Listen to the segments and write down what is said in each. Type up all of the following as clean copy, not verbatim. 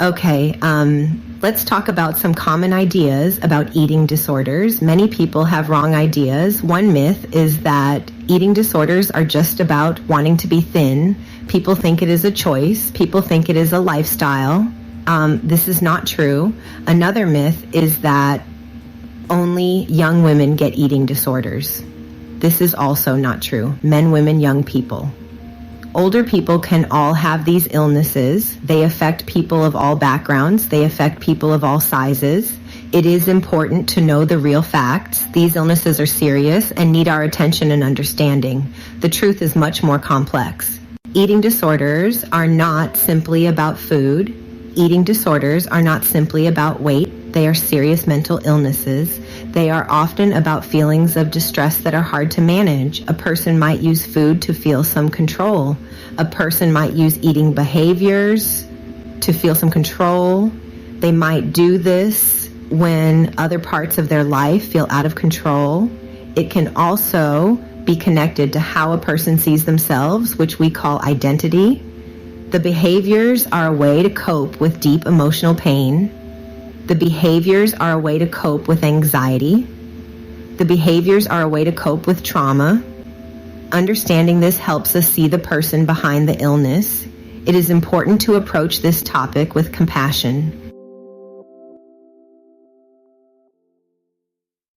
Okay, let's talk about some common ideas about eating disorders. Many people have wrong ideas. One myth is that eating disorders are just about wanting to be thin. People think it is a choice. People think it is a lifestyle. This is not true. Another myth is that only young women get eating disorders. This is also not true. Men, women, young people. Older people can all have these illnesses. They affect people of all backgrounds. They affect people of all sizes. It is important to know the real facts. These illnesses are serious and need our attention and understanding. The truth is much more complex. Eating disorders are not simply about food. Eating disorders are not simply about weight. They are serious mental illnesses. They are often about feelings of distress that are hard to manage. A person might use food to feel some control. A person might use eating behaviors to feel some control. They might do this when other parts of their life feel out of control. It can also be connected to how a person sees themselves, which we call identity. The behaviors are a way to cope with deep emotional pain. The behaviors are a way to cope with anxiety. The behaviors are a way to cope with trauma. Understanding this helps us see the person behind the illness. It is important to approach this topic with compassion.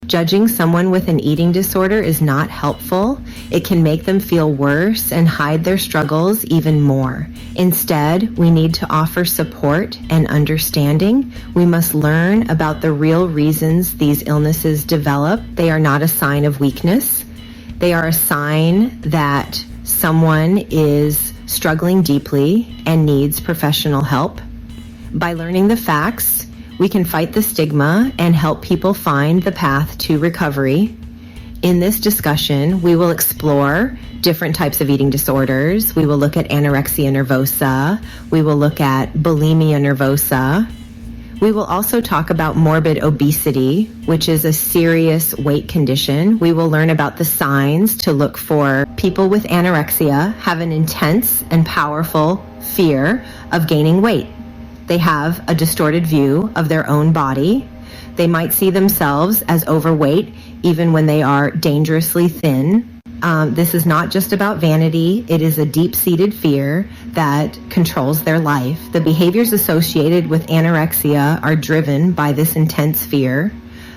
Judging someone with an eating disorder is not helpful. It can make them feel worse and hide their struggles even more. Instead, we need to offer support and understanding. We must learn about the real reasons these illnesses develop. They are not a sign of weakness. They are a sign that someone is struggling deeply and needs professional help. By learning the facts, we can fight the stigma and help people find the path to recovery. In this discussion, we will explore different types of eating disorders. We will look at anorexia nervosa. We will look at bulimia nervosa. We will also talk about morbid obesity, which is a serious weight condition. We will learn about the signs to look for. People with anorexia have an intense and powerful fear of gaining weight. They have a distorted view of their own body. They might see themselves as overweight even when they are dangerously thin. This is not just about vanity. It is a deep-seated fear that controls their life. The behaviors associated with anorexia are driven by this intense fear.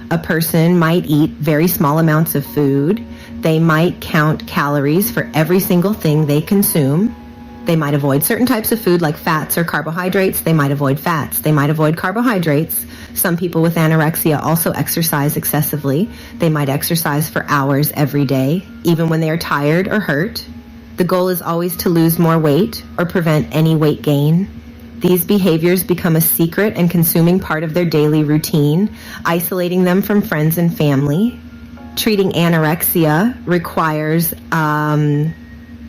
A person might eat very small amounts of food. They might count calories for every single thing they consume. They might avoid certain types of food like fats or carbohydrates. They might avoid fats. They might avoid carbohydrates. Some people with anorexia also exercise excessively. They might exercise for hours every day, even when they are tired or hurt. The goal is always to lose more weight or prevent any weight gain. These behaviors become a secret and consuming part of their daily routine, isolating them from friends and family. Treating anorexia requires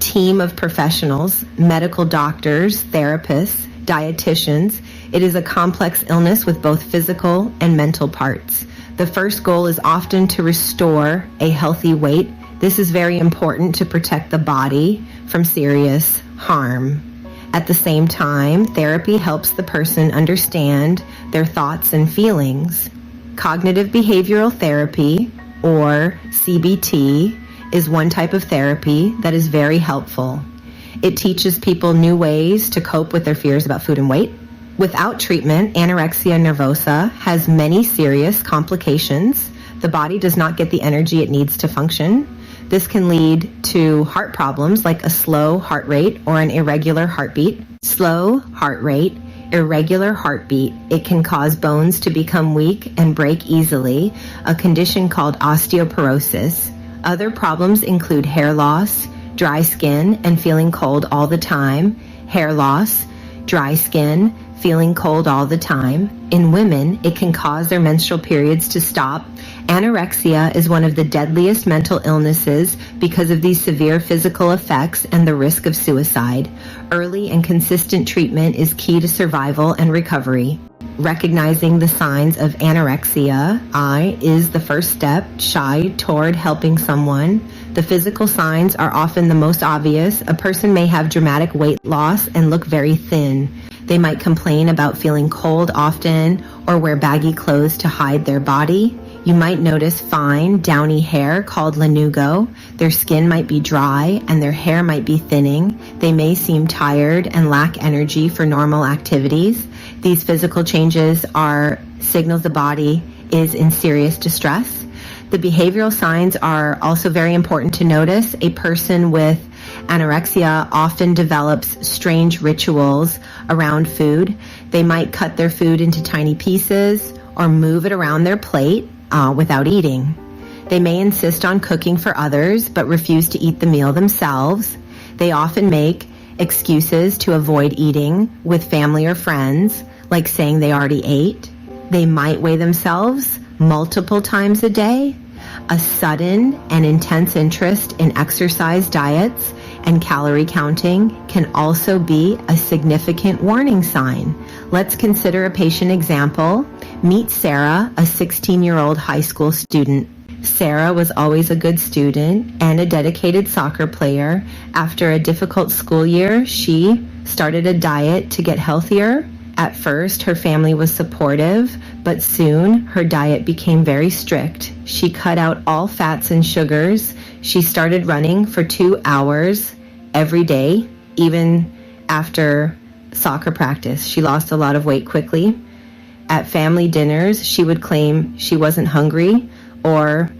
team of professionals, medical doctors, therapists, dietitians. It is a complex illness with both physical and mental parts. The first goal is often to restore a healthy weight. This is very important to protect the body from serious harm. At the same time, therapy helps the person understand their thoughts and feelings. Cognitive behavioral therapy, or CBT, is one type of therapy that is very helpful. It teaches people new ways to cope with their fears about food and weight. Without treatment, anorexia nervosa has many serious complications. The body does not get the energy it needs to function. This can lead to heart problems like a slow heart rate or an irregular heartbeat. Slow heart rate, irregular heartbeat. It can cause bones to become weak and break easily, a condition called osteoporosis. Other problems include hair loss, dry skin, and feeling cold all the time. Hair loss, dry skin, feeling cold all the time. In women, it can cause their menstrual periods to stop. Anorexia is one of the deadliest mental illnesses because of these severe physical effects and the risk of suicide. Early and consistent treatment is key to survival and recovery. Recognizing the signs of anorexia is the first step toward helping someone. The physical signs are often the most obvious. A person may have dramatic weight loss and look very thin. They might complain about feeling cold often or wear baggy clothes to hide their body. You might notice fine, downy hair called lanugo. Their skin might be dry and their hair might be thinning. They may seem tired and lack energy for normal activities. These physical changes are signals the body is in serious distress. The behavioral signs are also very important to notice. A person with anorexia often develops strange rituals around food. They might cut their food into tiny pieces or move it around their plate without eating. They may insist on cooking for others but refuse to eat the meal themselves. They often make excuses to avoid eating with family or friends, like saying they already ate. They might weigh themselves multiple times a day. A sudden and intense interest in exercise diets and calorie counting can also be a significant warning sign. Let's consider a patient example. Meet Sarah, a 16-year-old high school student. Sarah was always a good student and a dedicated soccer player. After a difficult school year, she started a diet to get healthier. At first, her family was supportive, but soon her diet became very strict. She cut out all fats and sugars. She started running for 2 hours every day, even after soccer practice. She lost a lot of weight quickly. At family dinners, she would claim she wasn't hungry or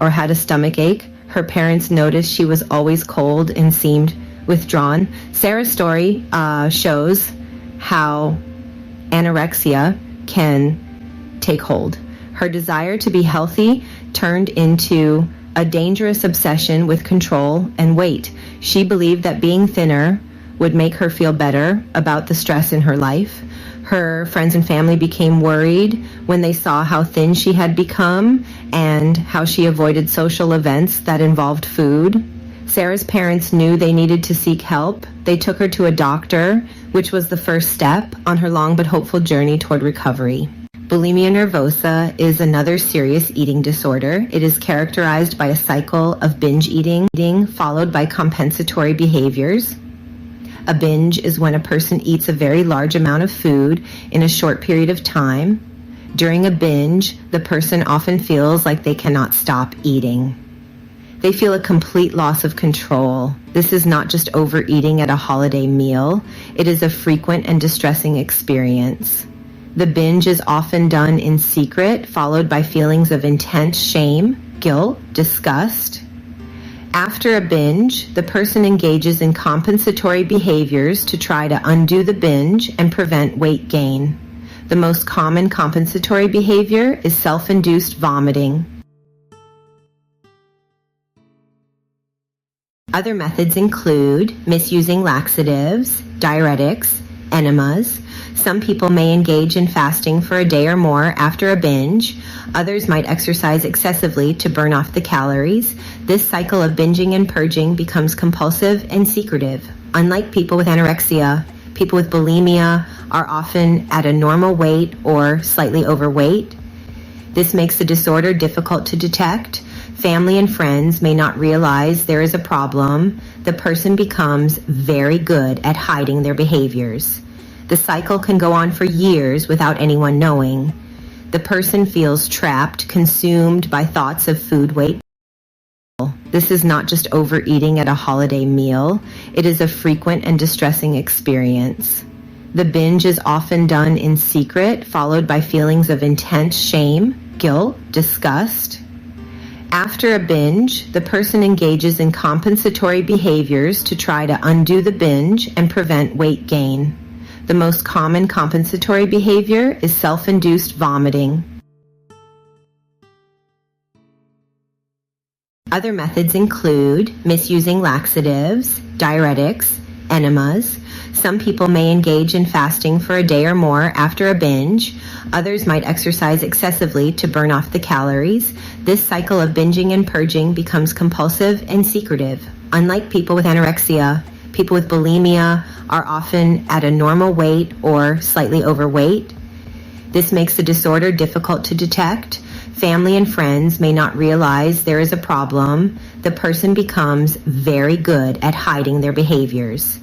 had a stomach ache. Her parents noticed she was always cold and seemed withdrawn. Sarah's story shows how anorexia can take hold. Her desire to be healthy turned into a dangerous obsession with control and weight. She believed that being thinner would make her feel better about the stress in her life. Her friends and family became worried when they saw how thin she had become and how she avoided social events that involved food. Sarah's parents knew they needed to seek help. They took her to a doctor, which was the first step on her long but hopeful journey toward recovery. Bulimia nervosa is another serious eating disorder. It is characterized by a cycle of binge eating followed by compensatory behaviors. A binge is when a person eats a very large amount of food in a short period of time. During a binge, the person often feels like they cannot stop eating. They feel a complete loss of control. This is not just overeating at a holiday meal. It is a frequent and distressing experience. The binge is often done in secret, followed by feelings of intense shame, guilt, disgust. After a binge, the person engages in compensatory behaviors to try to undo the binge and prevent weight gain. The most common compensatory behavior is self-induced vomiting. Other methods include misusing laxatives, diuretics, enemas. Some people may engage in fasting for a day or more after a binge. Others might exercise excessively to burn off the calories. This cycle of binging and purging becomes compulsive and secretive. Unlike people with anorexia, people with bulimia are often at a normal weight or slightly overweight. This makes the disorder difficult to detect. Family and friends may not realize there is a problem. The person becomes very good at hiding their behaviors. The cycle can go on for years without anyone knowing. The person feels trapped, consumed by thoughts of food weight. This is not just overeating at a holiday meal. It is a frequent and distressing experience. The binge is often done in secret, followed by feelings of intense shame, guilt, disgust. After a binge, the person engages in compensatory behaviors to try to undo the binge and prevent weight gain. The most common compensatory behavior is self-induced vomiting. Other methods include misusing laxatives, diuretics, enemas. Some people may engage in fasting for a day or more after a binge. Others might exercise excessively to burn off the calories. This cycle of binging and purging becomes compulsive and secretive. Unlike people with anorexia, people with bulimia are often at a normal weight or slightly overweight. This makes the disorder difficult to detect. Family and friends may not realize there is a problem. The person becomes very good at hiding their behaviors.